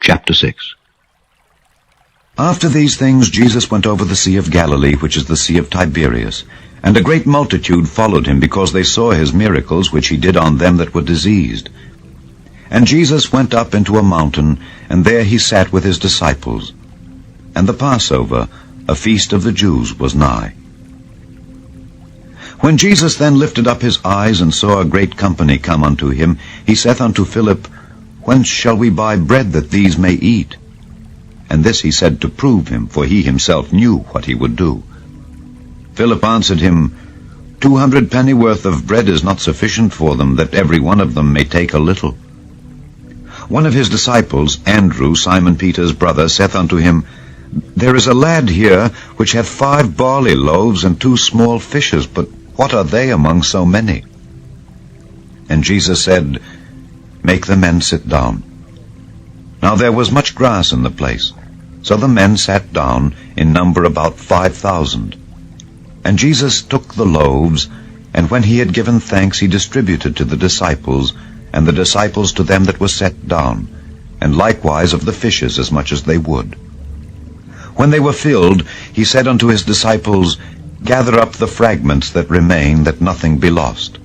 Chapter 6. After these things Jesus went over the Sea of Galilee, which is the Sea of Tiberias, and a great multitude followed him, because they saw his miracles which he did on them that were diseased. And Jesus went up into a mountain, and there he sat with his disciples. And the Passover, a feast of the Jews, was nigh. When Jesus then lifted up his eyes, and saw a great company come unto him, he saith unto Philip, Whence shall we buy bread that these may eat? And this he said to prove him, for he himself knew what he would do. Philip answered him, 200 pennyworth of bread is not sufficient for them, that every one of them may take a little. One of his disciples, Andrew, Simon Peter's brother, saith unto him, There is a lad here which hath 5 barley loaves and 2 small fishes, but what are they among so many? And Jesus said, Make the men sit down. Now there was much grass in the place. So the men sat down, in number about 5,000. And Jesus took the loaves, and when he had given thanks, he distributed to the disciples, and the disciples to them that were set down, and likewise of the fishes as much as they would. When they were filled, he said unto his disciples, Gather up the fragments that remain, that nothing be lost.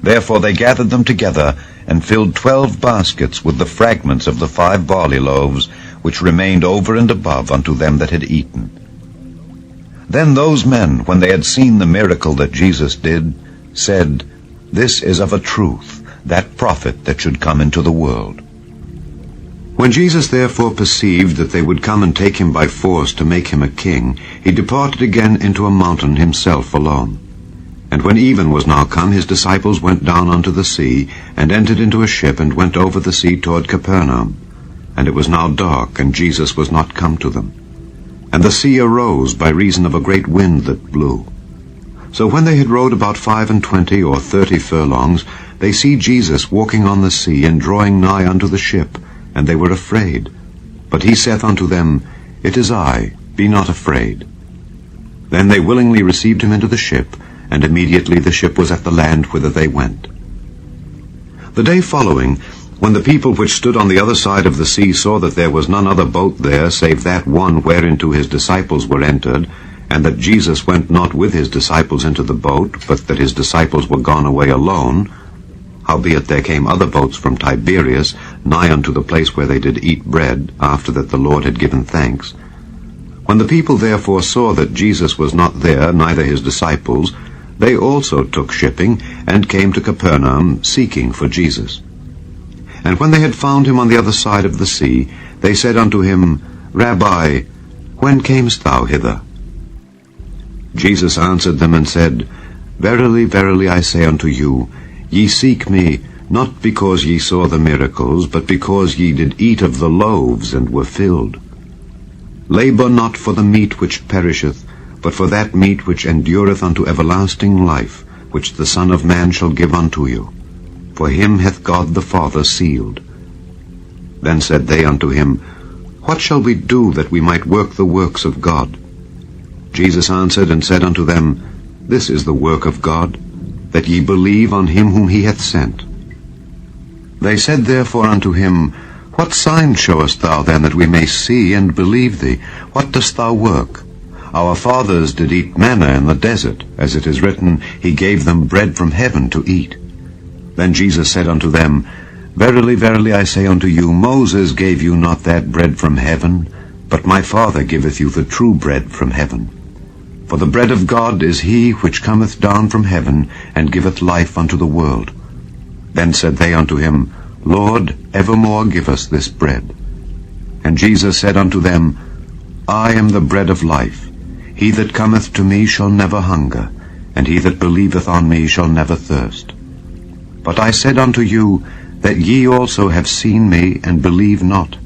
Therefore they gathered them together, and filled 12 baskets with the fragments of the 5 barley loaves, which remained over and above unto them that had eaten. Then those men, when they had seen the miracle that Jesus did, said, This is of a truth that prophet that should come into the world. When Jesus therefore perceived that they would come and take him by force to make him a king, he departed again into a mountain himself alone. And when even was now come, his disciples went down unto the sea, and entered into a ship, and went over the sea toward Capernaum. And it was now dark, and Jesus was not come to them. And the sea arose by reason of a great wind that blew. So when they had rowed about 25 or 30 furlongs, they see Jesus walking on the sea, and drawing nigh unto the ship, and they were afraid. But he saith unto them, It is I, be not afraid. Then they willingly received him into the ship, and immediately the ship was at the land whither they went. The day following, when the people which stood on the other side of the sea saw that there was none other boat there, save that one whereinto his disciples were entered, and that Jesus went not with his disciples into the boat, but that his disciples were gone away alone, howbeit there came other boats from Tiberias, nigh unto the place where they did eat bread, after that the Lord had given thanks. When the people therefore saw that Jesus was not there, neither his disciples, they also took shipping, and came to Capernaum, seeking for Jesus. And when they had found him on the other side of the sea, they said unto him, Rabbi, when camest thou hither? Jesus answered them and said, Verily, verily, I say unto you, ye seek me, not because ye saw the miracles, but because ye did eat of the loaves, and were filled. Labor not for the meat which perisheth, but for that meat which endureth unto everlasting life, which the Son of Man shall give unto you. For him hath God the Father sealed. Then said they unto him, What shall we do that we might work the works of God? Jesus answered and said unto them, This is the work of God, that ye believe on him whom he hath sent. They said therefore unto him, What sign showest thou then, that we may see and believe thee? What dost thou work? Our fathers did eat manna in the desert, as it is written, He gave them bread from heaven to eat. Then Jesus said unto them, Verily, verily, I say unto you, Moses gave you not that bread from heaven, but my Father giveth you the true bread from heaven. For the bread of God is he which cometh down from heaven, and giveth life unto the world. Then said they unto him, Lord, evermore give us this bread. And Jesus said unto them, I am the bread of life. He that cometh to me shall never hunger, and he that believeth on me shall never thirst. But I said unto you, that ye also have seen me, and believe not.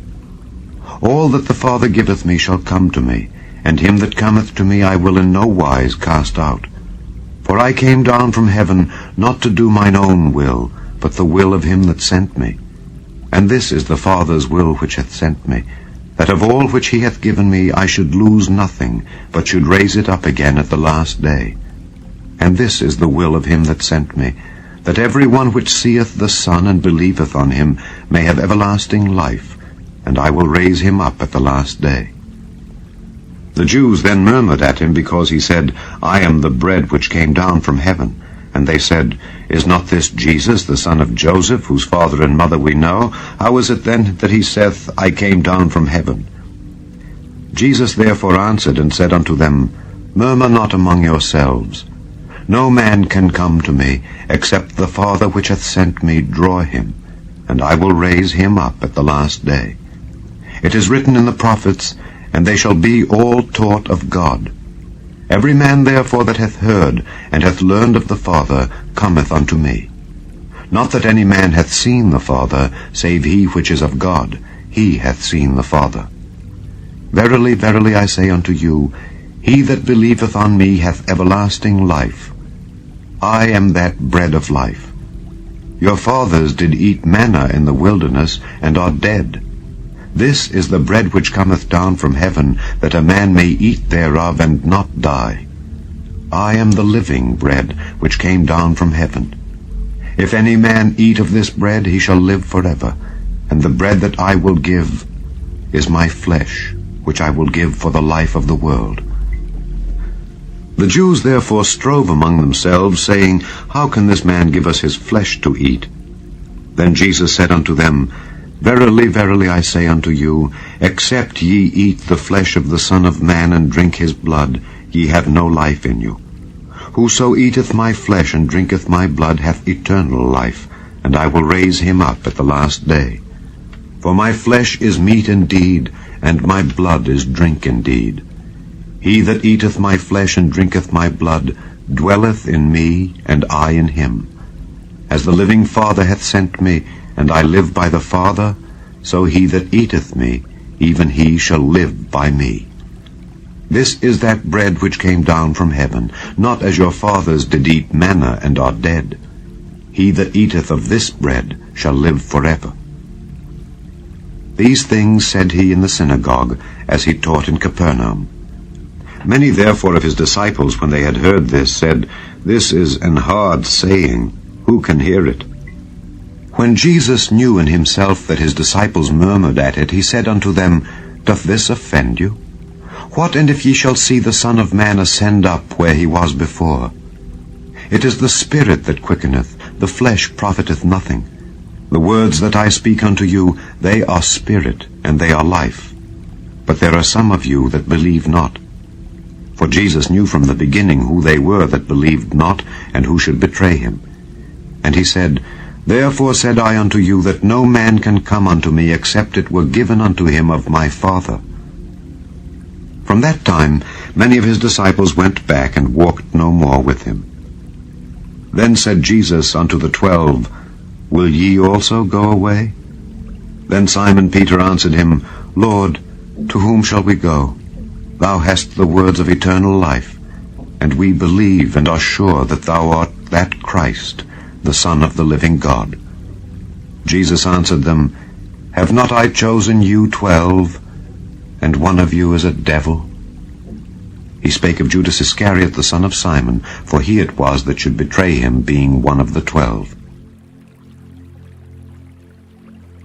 All that the Father giveth me shall come to me, and him that cometh to me I will in no wise cast out. For I came down from heaven, not to do mine own will, but the will of him that sent me. And this is the Father's will which hath sent me, that of all which he hath given me I should lose nothing, but should raise it up again at the last day. And this is the will of him that sent me, that every one which seeth the Son and believeth on him may have everlasting life, and I will raise him up at the last day." The Jews then murmured at him, because he said, "I am the bread which came down from heaven." And they said, "Is not this Jesus, the son of Joseph, whose father and mother we know? How is it then that he saith, I came down from heaven?" Jesus therefore answered and said unto them, "Murmur not among yourselves. No man can come to me, except the Father which hath sent me draw him, and I will raise him up at the last day. It is written in the prophets, and they shall be all taught of God. Every man therefore that hath heard and hath learned of the Father cometh unto me. Not that any man hath seen the Father, save he which is of God, he hath seen the Father. Verily, verily, I say unto you, he that believeth on me hath everlasting life. I am that bread of life. Your fathers did eat manna in the wilderness, and are dead. This is the bread which cometh down from heaven, that a man may eat thereof and not die. I am the living bread which came down from heaven. If any man eat of this bread, he shall live forever. And the bread that I will give is my flesh, which I will give for the life of the world." The Jews therefore strove among themselves, saying, "How can this man give us his flesh to eat?" Then Jesus said unto them, "Verily, verily, I say unto you, except ye eat the flesh of the Son of Man and drink his blood, ye have no life in you. Whoso eateth my flesh and drinketh my blood hath eternal life, and I will raise him up at the last day. For my flesh is meat indeed, and my blood is drink indeed. He that eateth my flesh and drinketh my blood dwelleth in me, and I in him. As the living Father hath sent me, and I live by the Father, so he that eateth me, even he shall live by me. This is that bread which came down from heaven, not as your fathers did eat manna and are dead. He that eateth of this bread shall live forever." These things said he in the synagogue, as he taught in Capernaum. Many therefore of his disciples, when they had heard this, said, "This is an hard saying. Who can hear it?" When Jesus knew in himself that his disciples murmured at it, he said unto them, "Doth this offend you? What and if ye shall see the Son of Man ascend up where he was before? It is the Spirit that quickeneth, the flesh profiteth nothing. The words that I speak unto you, they are spirit, and they are life. But there are some of you that believe not." For Jesus knew from the beginning who they were that believed not, and who should betray him. And he said, "Therefore said I unto you, that no man can come unto me, except it were given unto him of my Father." From that time many of his disciples went back, and walked no more with him. Then said Jesus unto the 12, "Will ye also go away?" Then Simon Peter answered him, "Lord, to whom shall we go? Thou hast the words of eternal life, and we believe and are sure that thou art that Christ, the Son of the living God." Jesus answered them, "Have not I chosen you 12, and one of you is a devil?" He spake of Judas Iscariot, the son of Simon, for he it was that should betray him, being one of the 12.